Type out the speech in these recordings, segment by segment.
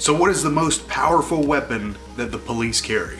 So what is the most powerful weapon that the police carry?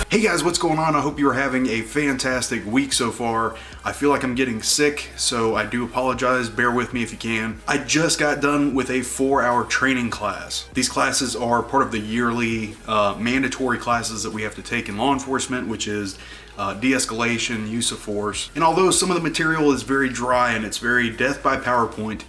Hey guys, what's going on? I hope you're having a fantastic week so far. I feel like I'm getting sick, so I do apologize. Bear with me if you can. I just got done with a 4-hour training class. These classes are part of the yearly mandatory classes that we have to take in law enforcement, which is de-escalation, use of force. And although some of the material is very dry and it's very death by PowerPoint,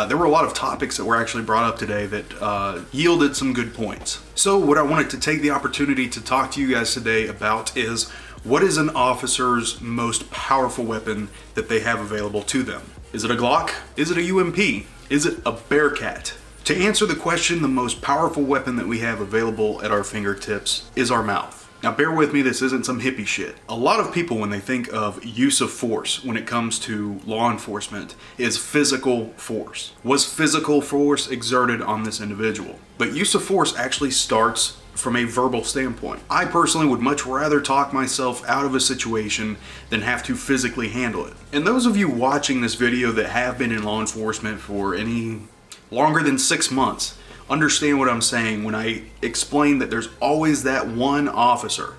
there were a lot of topics that were actually brought up today that yielded some good points. So what I wanted to take the opportunity to talk to you guys today about is, what is an officer's most powerful weapon that they have available to them? Is it a Glock? Is it a UMP? Is it a Bearcat? To answer the question, the most powerful weapon that we have available at our fingertips is our mouth. Now bear with me, this isn't some hippie shit. A lot of people, when they think of use of force when it comes to law enforcement, is physical force. Was physical force exerted on this individual? But use of force actually starts from a verbal standpoint. I personally would much rather talk myself out of a situation than have to physically handle it. And those of you watching this video that have been in law enforcement for any longer than 6 months, understand what I'm saying when I explain that there's always that one officer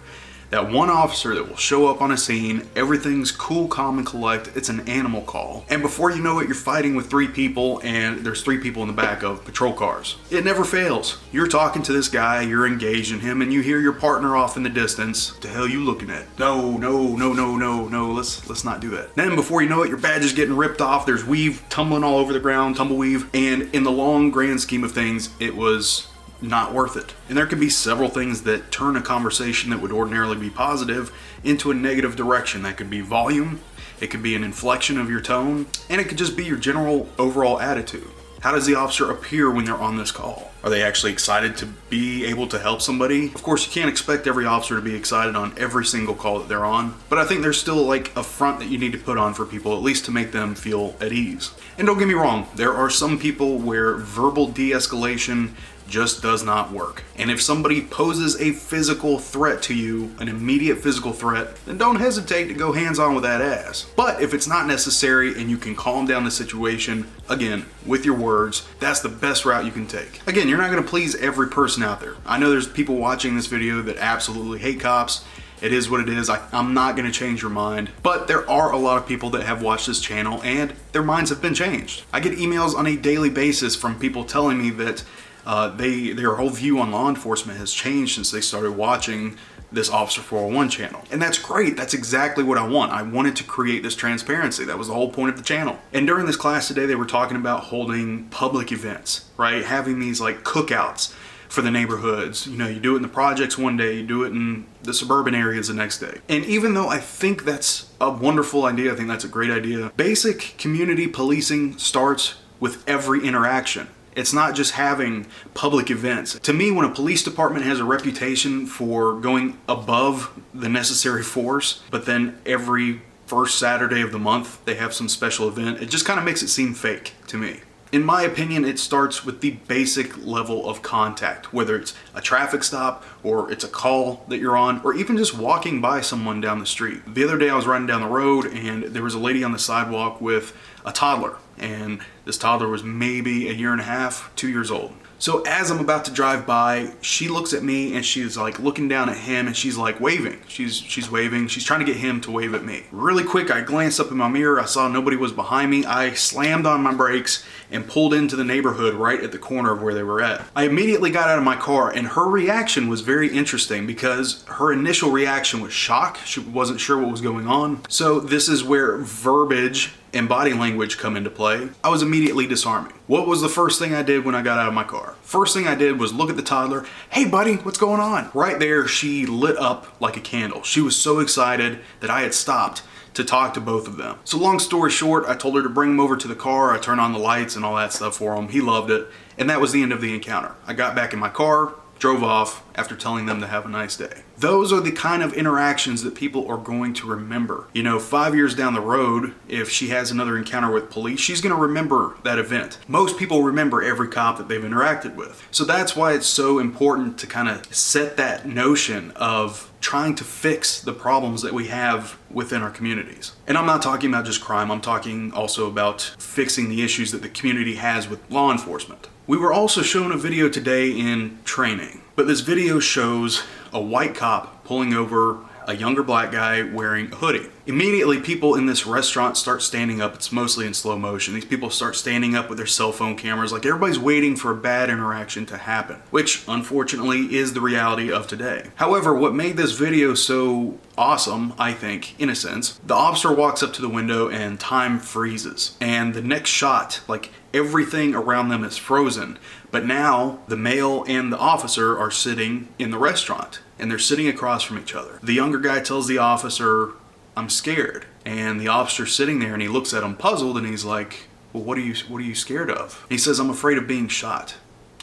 that will show up on a scene, everything's cool, calm, and collect, it's an animal call. And before you know it, you're fighting with 3 people and there's 3 people in the back of patrol cars. It never fails. You're talking to this guy, you're engaged in him, and you hear your partner off in the distance. What the hell you looking at? No, let's not do that. Then before you know it, your badge is getting ripped off, there's weave tumbling all over the ground, tumbleweave, and in the long grand scheme of things, it was not worth it. And there can be several things that turn a conversation that would ordinarily be positive into a negative direction. That could be volume, it could be an inflection of your tone, and it could just be your general overall attitude. How does the officer appear when they're on this call? Are they actually excited to be able to help somebody? Of course, you can't expect every officer to be excited on every single call that they're on, but I think there's still like a front that you need to put on for people, at least to make them feel at ease. And don't get me wrong, there are some people where verbal de-escalation just does not work. And if somebody poses a physical threat to you, an immediate physical threat, then don't hesitate to go hands-on with that ass. But if it's not necessary and you can calm down the situation, again, with your words, that's the best route you can take. Again, you're not gonna please every person out there. I know there's people watching this video that absolutely hate cops. It is what it is. I'm not gonna change your mind, but there are a lot of people that have watched this channel and their minds have been changed. I get emails on a daily basis from people telling me that their whole view on law enforcement has changed since they started watching this Officer 401 channel. And that's great. That's exactly what I want. I wanted to create this transparency. That was the whole point of the channel. And during this class today, they were talking about holding public events, right? Having these like cookouts for the neighborhoods. You know, you do it in the projects one day, you do it in the suburban areas the next day. And even though I think that's a wonderful idea, I think that's a great idea, basic community policing starts with every interaction. It's not just having public events. To me, when a police department has a reputation for going above the necessary force, but then every first Saturday of the month they have some special event, it just kind of makes it seem fake to me. In my opinion, it starts with the basic level of contact, whether it's a traffic stop or it's a call that you're on, or even just walking by someone down the street. The other day I was riding down the road and there was a lady on the sidewalk with a toddler, and this toddler was maybe 1.5 years, 2 years old. So as I'm about to drive by, she looks at me and she's like looking down at him and she's like waving. She's waving. She's trying to get him to wave at me. Really quick, I glanced up in my mirror. I saw nobody was behind me. I slammed on my brakes and pulled into the neighborhood right at the corner of where they were at. I immediately got out of my car and her reaction was very interesting because her initial reaction was shock. She wasn't sure what was going on. So this is where verbiage and body language come into play. I was immediately disarming. What was the first thing I did when I got out of my car? First thing I did was look at the toddler. Hey buddy, what's going on? Right there, she lit up like a candle. She was so excited that I had stopped to talk to both of them. So long story short, I told her to bring him over to the car. I turned on the lights and all that stuff for him. He loved it. And that was the end of the encounter. I got back in my car, drove off after telling them to have a nice day. Those are the kind of interactions that people are going to remember. You know, 5 years down the road, if she has another encounter with police, she's going to remember that event. Most people remember every cop that they've interacted with. So that's why it's so important to kind of set that notion of trying to fix the problems that we have within our communities. And I'm not talking about just crime, I'm talking also about fixing the issues that the community has with law enforcement. We were also shown a video today in training, but this video shows a white cop pulling over a younger black guy wearing a hoodie. Immediately, people in this restaurant start standing up. It's mostly in slow motion. These people start standing up with their cell phone cameras, like everybody's waiting for a bad interaction to happen, which unfortunately is the reality of today. However, what made this video so awesome, I think, in a sense, the officer walks up to the window and time freezes. And the next shot, like everything around them is frozen. But now the male and the officer are sitting in the restaurant and they're sitting across from each other. The younger guy tells the officer, "I'm scared." And the officer's sitting there and he looks at him puzzled and he's like, "Well, what are you scared of?" He says, "I'm afraid of being shot.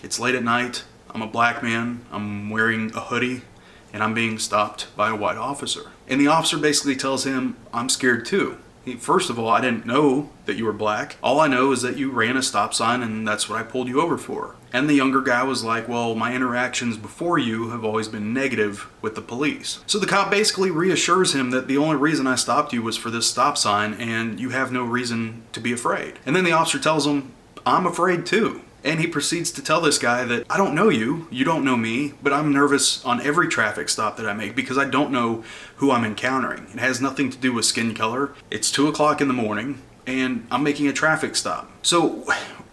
It's late at night. I'm a black man. I'm wearing a hoodie and I'm being stopped by a white officer." And the officer basically tells him, "I'm scared too. First of all, I didn't know that you were black. All I know is that you ran a stop sign and that's what I pulled you over for." And the younger guy was like, "Well, my interactions before you have always been negative with the police." So the cop basically reassures him that the only reason I stopped you was for this stop sign and you have no reason to be afraid. And then the officer tells him, "I'm afraid too." And he proceeds to tell this guy that, "I don't know you, you don't know me, but I'm nervous on every traffic stop that I make because I don't know who I'm encountering. It has nothing to do with skin color. It's 2 o'clock in the morning and I'm making a traffic stop." So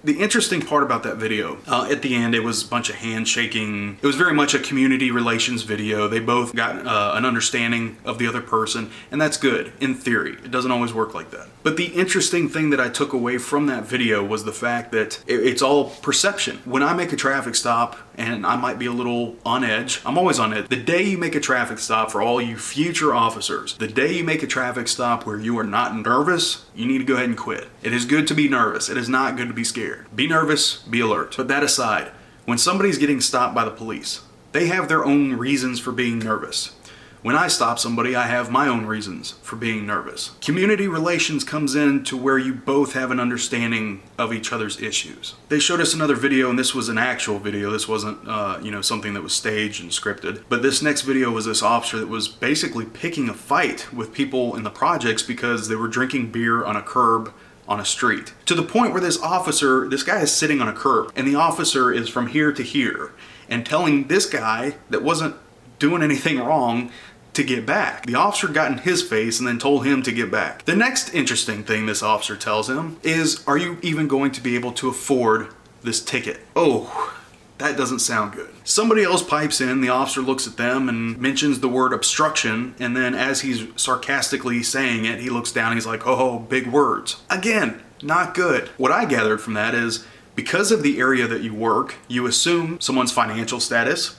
the interesting part about that video, at the end, it was a bunch of handshaking. It was very much a community relations video. They both got an understanding of the other person, and that's good, in theory. It doesn't always work like that. But the interesting thing that I took away from that video was the fact that it's all perception. When I make a traffic stop, and I might be a little on edge, I'm always on edge. The day you make a traffic stop, for all you future officers, the day you make a traffic stop where you are not nervous, you need to go ahead and quit. It is good to be nervous. It is not good to be scared. Be nervous, be alert. But that aside, when somebody's getting stopped by the police, they have their own reasons for being nervous. When I stop somebody, I have my own reasons for being nervous. Community relations comes in to where you both have an understanding of each other's issues. They showed us another video, and this was an actual video. This wasn't, something that was staged and scripted. But this next video was this officer that was basically picking a fight with people in the projects because they were drinking beer on a curb on a street. To the point where this guy is sitting on a curb, and the officer is from here to here, and telling this guy that wasn't doing anything wrong to get back. The officer got in his face and then told him to get back. The next interesting thing this officer tells him is, "Are you even going to be able to afford this ticket?" Oh, that doesn't sound good. Somebody else pipes in, the officer looks at them and mentions the word obstruction, and then as he's sarcastically saying it, he looks down and he's like, "Oh, big words." Again, not good. What I gathered from that is, because of the area that you work, you assume someone's financial status,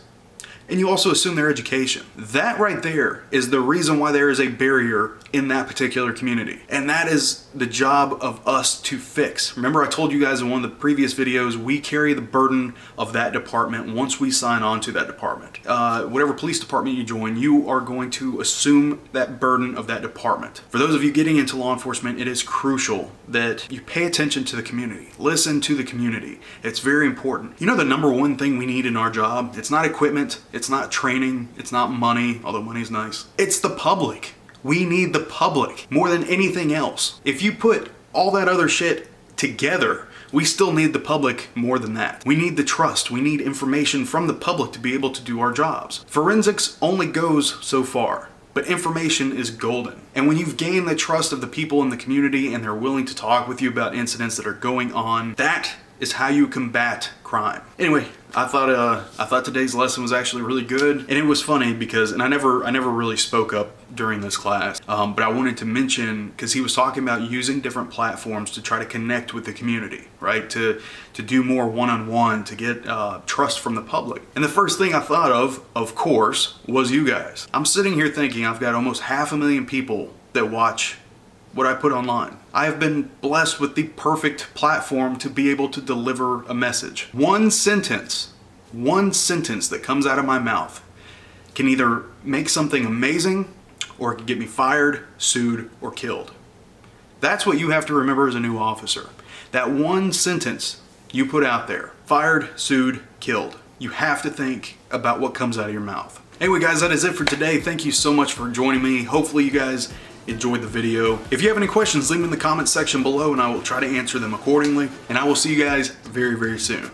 and you also assume their education. That right there is the reason why there is a barrier in that particular community. And that is the job of us to fix. Remember, I told you guys in one of the previous videos, we carry the burden of that department once we sign on to that department. Whatever police department you join, you are going to assume that burden of that department. For those of you getting into law enforcement, it is crucial that you pay attention to the community. Listen to the community. It's very important. You know the number one thing we need in our job? It's not equipment, it's not training, it's not money, although money's nice. It's the public. We need the public more than anything else. If you put all that other shit together, we still need the public more than that. We need the trust. We need information from the public to be able to do our jobs. Forensics only goes so far, but information is golden. And when you've gained the trust of the people in the community and they're willing to talk with you about incidents that are going on, that is how you combat crime. Anyway, I thought today's lesson was actually really good, and it was funny because, and I never really spoke up during this class, but I wanted to mention, because he was talking about using different platforms to try to connect with the community, right? To do more one-on-one, to get trust from the public. And the first thing I thought of course, was you guys. I'm sitting here thinking I've got almost 500,000 people that watch what I put online. I have been blessed with the perfect platform to be able to deliver a message. One sentence One sentence that comes out of my mouth can either make something amazing or it can get me fired, sued, or killed. That's what you have to remember as a new officer. That one sentence you put out there, fired, sued, killed. You have to think about what comes out of your mouth. Anyway guys, that is it for today. Thank you so much for joining me. Hopefully you guys enjoyed the video. If you have any questions, leave them in the comments section below and I will try to answer them accordingly. And I will see you guys very, very soon.